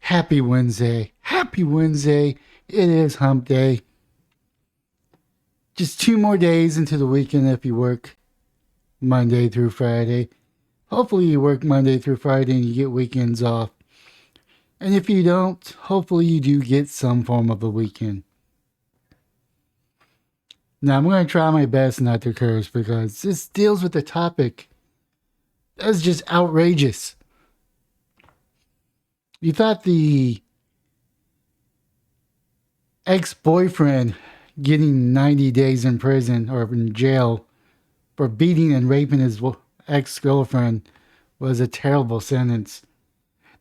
Happy Wednesday. Happy Wednesday. It is hump day. Just 2 more days into the weekend if you work Monday through Friday. Hopefully you work Monday through Friday and you get weekends off. And if you don't, hopefully you do get some form of a weekend. Now I'm going to try my best not to curse because this deals with a topic that's just outrageous. You thought the ex-boyfriend getting 90 days in prison or in jail for beating and raping his ex-girlfriend was a terrible sentence.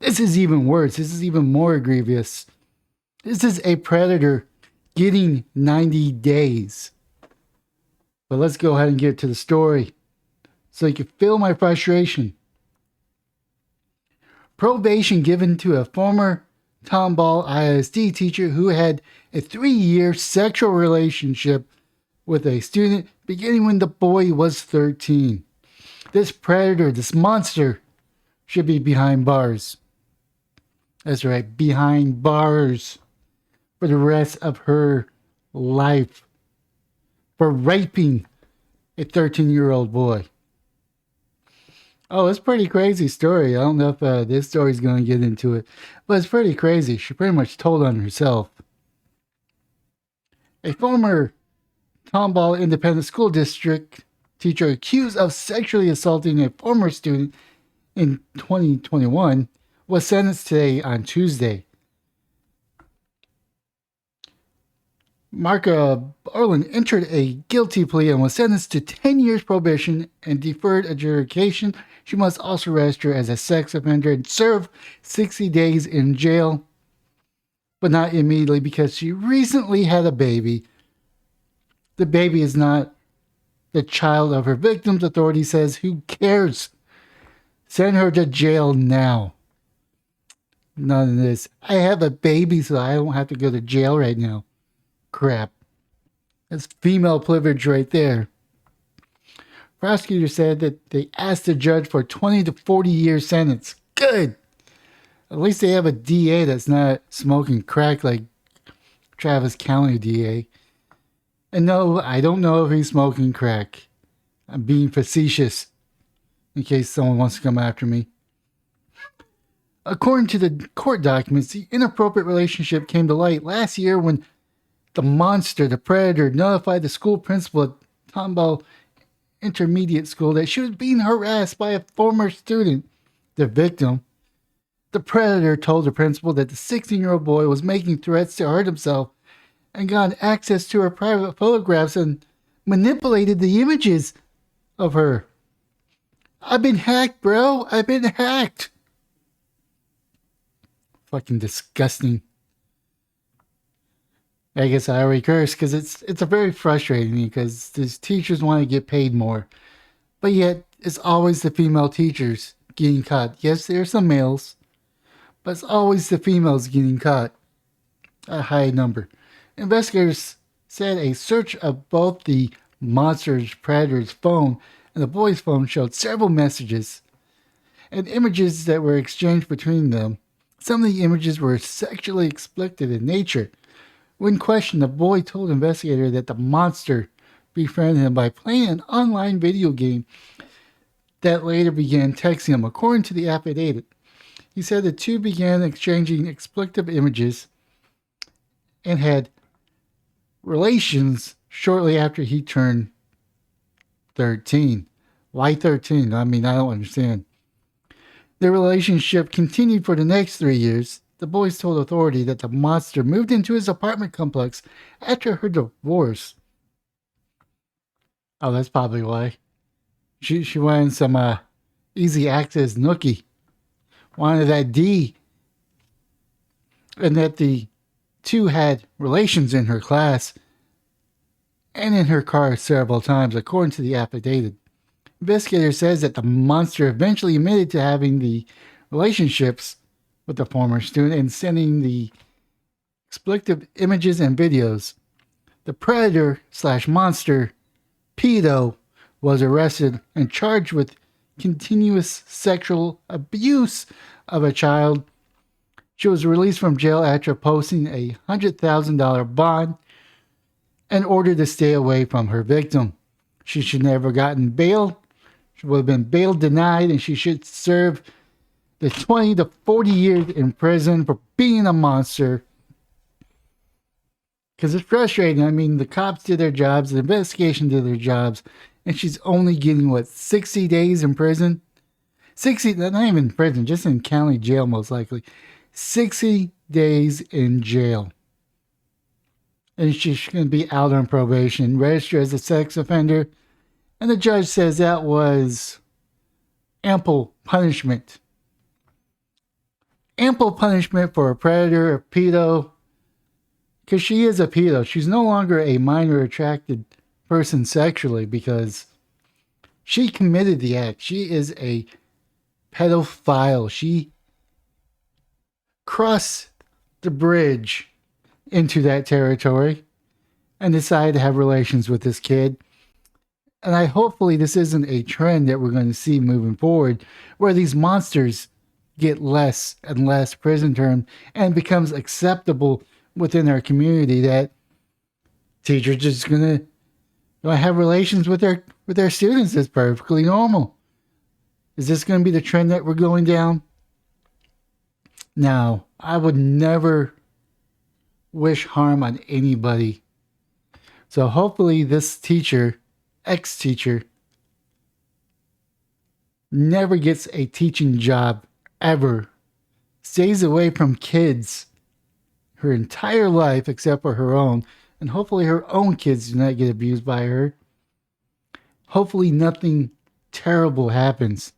This is even worse. This is even more grievous. This is a predator getting 90 days. But let's go ahead and get to the story so you can feel my frustration. Probation given to a former Tomball ISD teacher who had a 3-year sexual relationship with a student beginning when the boy was 13. This predator, this monster, should be behind bars. That's right, behind bars for the rest of her life for raping a 13-year-old boy. Oh, it's a pretty crazy story. I don't know if this story's going to get into it, but it's pretty crazy. She pretty much told on herself. A former Tomball Independent School District teacher accused of sexually assaulting a former student in 2021 was sentenced today on Tuesday. Marka Orland entered a guilty plea and was sentenced to 10 years probation and deferred adjudication. She must also register as a sex offender and serve 60 days in jail, but not immediately because she recently had a baby. The baby is not the child of her victims, authority says. Who cares? Send her to jail now. None of this. I have a baby, so I don't have to go to jail right now. Crap. That's female privilege right there. Prosecutor said that they asked the judge for a 20 to 40 year sentence. Good. At least they have a DA that's not smoking crack like Travis County DA. And no, I don't know if he's smoking crack. I'm being facetious in case someone wants to come after me. According to the court documents, the inappropriate relationship came to light last year when the monster, the predator, notified the school principal at Tomball Intermediate School that she was being harassed by a former student, the victim. The predator told the principal that the 16-year-old boy was making threats to hurt himself and got access to her private photographs and manipulated the images of her. I've been hacked, bro. I've been hacked. Fucking disgusting. I guess I already cursed because it's a very frustrating because these teachers want to get paid more. But yet, it's always the female teachers getting caught. Yes, there are some males, but it's always the females getting caught. A high number. Investigators said a search of both the monster's predator's phone and the boy's phone showed several messages and images that were exchanged between them. Some of the images were sexually explicit in nature. When questioned, the boy told investigators that the monster befriended him by playing an online video game that later began texting him. According to the affidavit, he said the two began exchanging explicit images and had relations shortly after he turned 13. Why 13? I mean, I don't understand. Their relationship continued for the next 3 years. The boys told authority that the monster moved into his apartment complex after her divorce. Oh, that's probably why. She wanted some easy access nookie. Wanted that D. And that the two had relations in her class and in her car several times, according to the affidavit. Investigator says that the monster eventually admitted to having the relationships with the former student and sending the explicit images and videos. The predator/monster, pedo, was arrested and charged with continuous sexual abuse of a child She was released from jail after posting a $100,000 bond and ordered to stay away from her victim. She should never have gotten bail. She would have been bail denied, and she should serve the 20 to 40 years in prison for being a monster. Because it's frustrating. I mean, the cops did their jobs, the investigation did their jobs, and she's only getting, 60 days in prison? 60, not even in prison, just in county jail, most likely. 60 days in jail. And she's going to be out on probation, registered as a sex offender. And the judge says that was ample punishment. Ample punishment for a predator, a pedo. Because she is a pedo. She's no longer a minor attracted person sexually because she committed the act. She is a pedophile. She crossed the bridge into that territory and decided to have relations with this kid. And hopefully this isn't a trend that we're going to see moving forward, where these monsters get less and less prison term and becomes acceptable within our community that teachers just going to have relations with their students. Is perfectly normal. Is this going to be the trend that we're going down? Now, I would never wish harm on anybody. So hopefully this teacher, ex-teacher, never gets a teaching job ever. Stays away from kids her entire life except for her own. And hopefully her own kids do not get abused by her. Hopefully nothing terrible happens.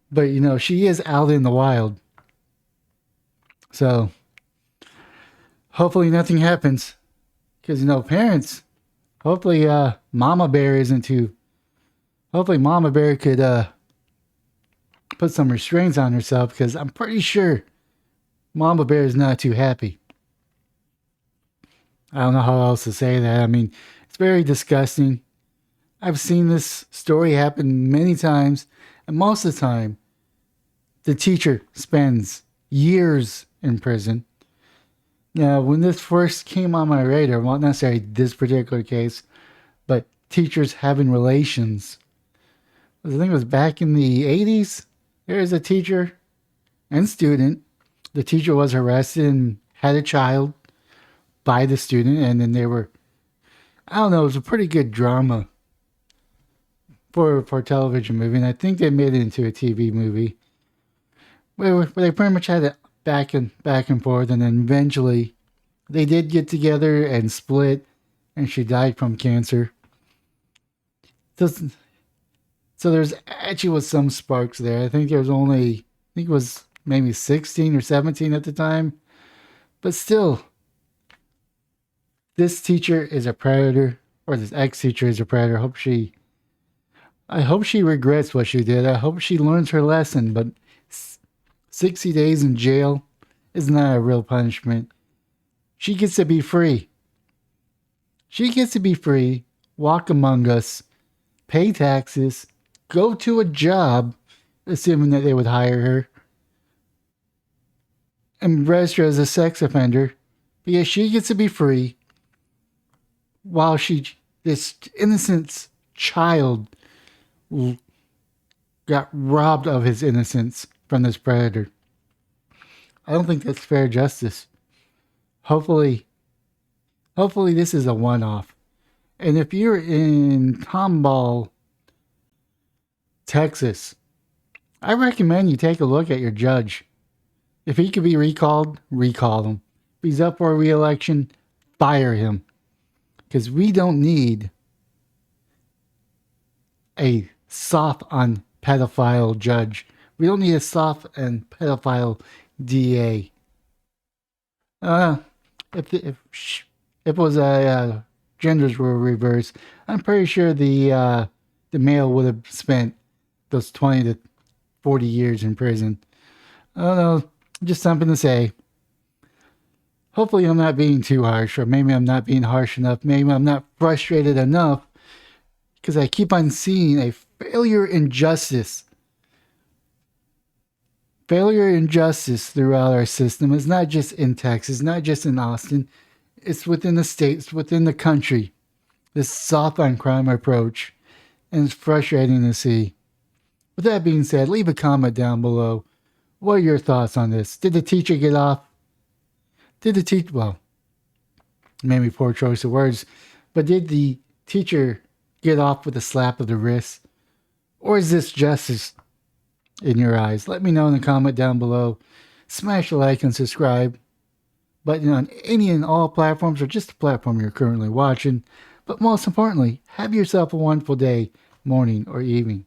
But, she is out in the wild. So, hopefully nothing happens. Because, parents, hopefully Mama Bear isn't too... Hopefully Mama Bear could put some restraints on herself, because I'm pretty sure Mama Bear is not too happy. I don't know how else to say that. I mean, it's very disgusting. I've seen this story happen many times, and most of the time, the teacher spends years in prison. Now, when this first came on my radar, well, not necessarily this particular case, but teachers having relations. I think it was back in the 80s. There's a teacher and student. The teacher was arrested and had a child by the student, and then they were, I don't know, it was a pretty good drama for a television movie, and I think they made it into a TV movie where they pretty much had it back and forth, and then eventually they did get together and split, and she died from cancer. So there's actually was some sparks there. I think it was maybe 16 or 17 at the time. But still, this teacher is a predator, or this ex-teacher is a predator. I hope she regrets what she did. I hope she learns her lesson, but 60 days in jail is not a real punishment. She gets to be free. She gets to be free, walk among us, pay taxes, go to a job, assuming that they would hire her, and register as a sex offender. But yeah, she gets to be free while this innocent child got robbed of his innocence from this predator. I don't think that's fair justice. Hopefully this is a one-off. And if you're in Tomball, Texas, I recommend you take a look at your judge. If he could be recalled, recall him. If he's up for re-election, fire him. Because we don't need a soft on pedophile judge. We don't need a soft and pedophile DA. If it was genders were reversed, I'm pretty sure the male would have spent those 20 to 40 years in prison. I don't know, just something to say. Hopefully I'm not being too harsh, or maybe I'm not being harsh enough. Maybe I'm not frustrated enough, because I keep on seeing a failure in justice Failure and injustice throughout our system is not just in Texas, not just in Austin, it's within the states, within the country. This soft on crime approach, and it's frustrating to see. With that being said, leave a comment down below. What are your thoughts on this? Did the teacher get off? Did the teacher, well, maybe poor choice of words, but did the teacher get off with a slap of the wrist? Or is this justice in your eyes? Let me know in the comment down below. Smash a like and subscribe button on any and all platforms or just the platform you're currently watching. But most importantly, have yourself a wonderful day, morning, or evening.